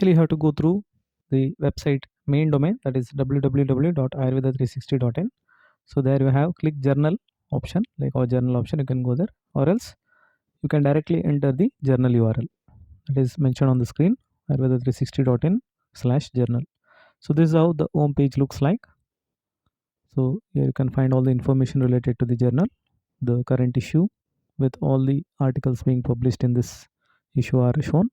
initially you have to go through the website main domain, that is www.ayurveda360.in. So there you have click journal option, like our journal option, you can go there, or else you can directly enter the journal URL that is mentioned on the screen, ayurveda360.in/journal. So this is how the home page looks like. So here you can find all the information related to the journal, the current issue with all the articles being published in this issue are shown,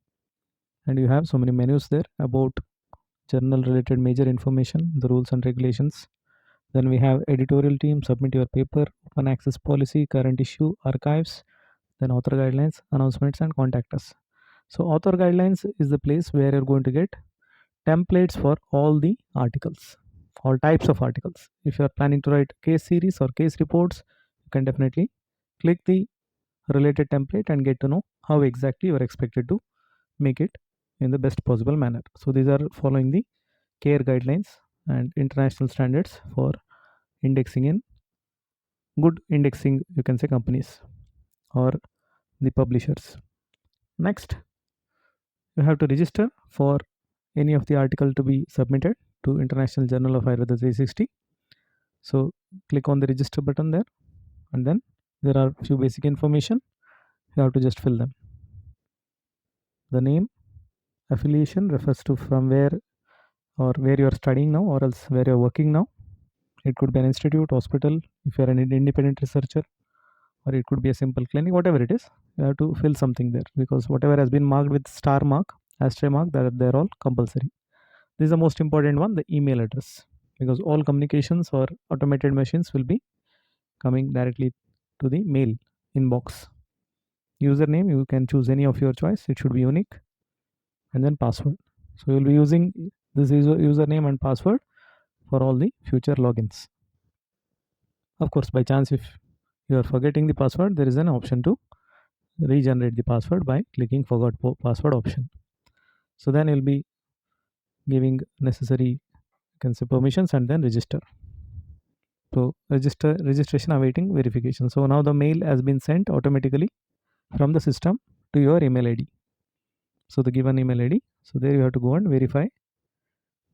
and you have so many menus there about journal related major information, the rules and regulations. Then we have editorial team, submit your paper, open access policy, current issue, archives, then author guidelines, announcements, and contact us. So author guidelines is the place where you're going to get templates for all the articles, all types of articles. If you're planning to write case series or case reports, you can definitely click the related template and get to know how exactly you are expected to make it in the best possible manner. So these are following the care guidelines and international standards for indexing in good indexing, you can say, companies or the publishers. Next, you have to register for any of the article to be submitted to International Journal of Ayurveda 360. So click on the register button there, and then there are few basic information. You have to just fill them. The name, affiliation refers to from where or where you are studying now, or else where you are working now. It could be an institute, hospital, if you are an independent researcher, or it could be a simple clinic, whatever it is. You have to fill something there, because whatever has been marked with star mark, asterisk mark, that they're all compulsory. This is the most important one, the email address, because all communications or automated machines will be coming directly to the mail inbox. Username, you can choose any of your choice, it should be unique, and then password. So you'll be using this username and password for all the future logins. Of course, by chance if you are forgetting the password, there is an option to regenerate the password by clicking forgot password option. So then you'll be giving necessary, you can say, permissions, and then register. So registration awaiting verification. So now the mail has been sent automatically from the system to your email ID. So the given email ID. So there you have to go and verify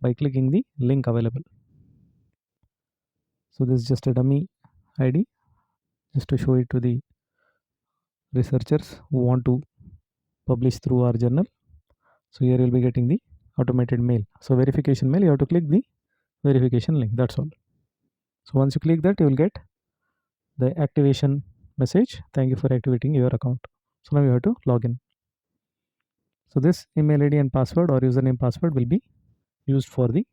by clicking the link available. So this is just a dummy ID, just to show it to the researchers who want to publish through our journal. So here you'll be getting the automated mail. So verification mail, you have to click the verification link, that's all. So once you click that, you will get the activation message, thank you for activating your account. So now you have to log in. So this email ID and password or username password will be used for the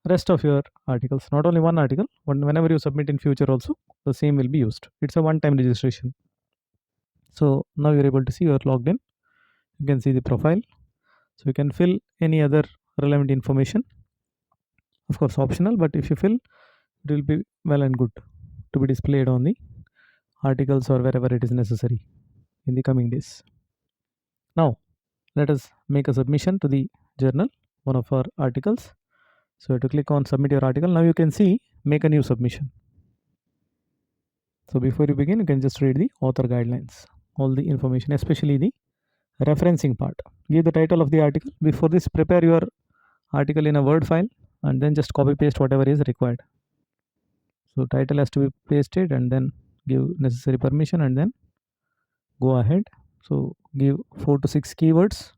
rest of your articles, not only one article, whenever you submit in future also the same will be used. It's a one-time registration. So now you're able to see you're logged in. You can see the profile, so you can fill any other relevant information, of course optional, but if you fill, it will be well and good to be displayed on the articles or wherever it is necessary in the coming days. Now let us make a submission to the journal, one of our articles. So you have to click on submit your article. Now you can see make a new submission. So before you begin, you can just read the author guidelines, all the information, especially the referencing part. Give the title of the article. Before this, prepare your article in a Word file and then just copy paste whatever is required. So title has to be pasted and then give necessary permission and then go ahead. So give 4 to 6 keywords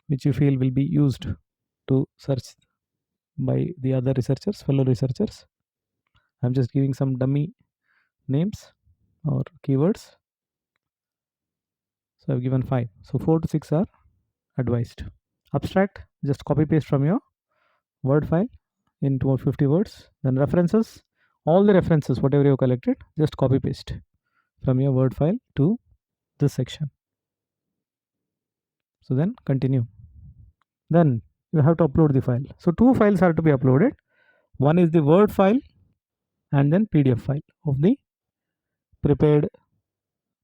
which you feel will be used to search by the other researchers, fellow researchers. I'm just giving some dummy names or keywords. So I've given 5. So 4 to 6 are advised. Abstract, just copy paste from your Word file in 250 words. Then references, all the references, whatever you have collected, just copy paste from your Word file to this section. So then continue. Then you have to upload the file. So 2 files are to be uploaded. One is the Word file and then PDF file of the prepared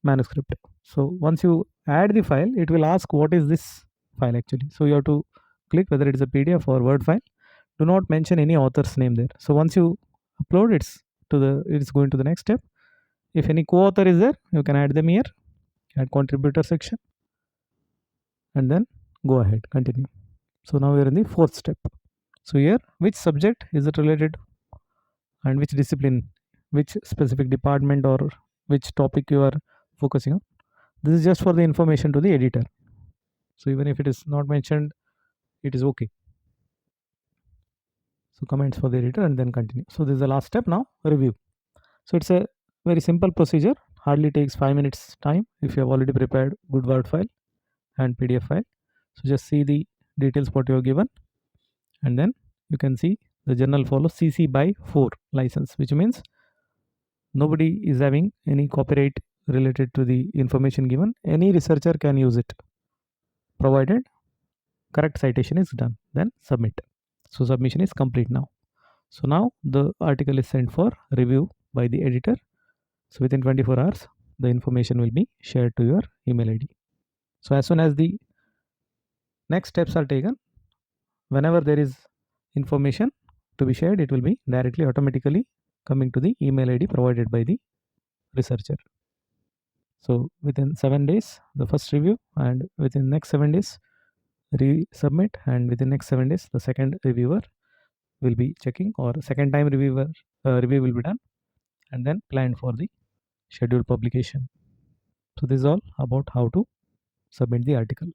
manuscript. So once you add the file, it will ask what is this file actually. So you have to click whether it is a PDF or Word file. Do not mention any author's name there. So once you upload, it's going to the next step. If any co-author is there, you can add them here, add contributor section, and then go ahead, continue. So now we are in the fourth step. So here, which subject is it related and which discipline, which specific department or which topic you are focusing on. This is just for the information to the editor. So even if it is not mentioned, it is okay. So comments for the editor and then continue. So this is the last step. Now review. So it's a very simple procedure, hardly takes 5 minutes time if you have already prepared good Word file and PDF file. So just see the details what you have given, and then you can see the journal follows CC by 4 license, which means nobody is having any copyright related to the information given. Any researcher can use it, provided correct citation is done. Then submit. So submission is complete now. So now the article is sent for review by the editor. So within 24 hours, the information will be shared to your email ID. So as soon as the next steps are taken, whenever there is information to be shared, it will be directly automatically coming to the email ID provided by the researcher. So within 7 days, the first review, and within next 7 days, resubmit, and within next 7 days, the second reviewer will be checking, or second time review will be done, and then planned for the scheduled publication. So this is all about how to submit the article.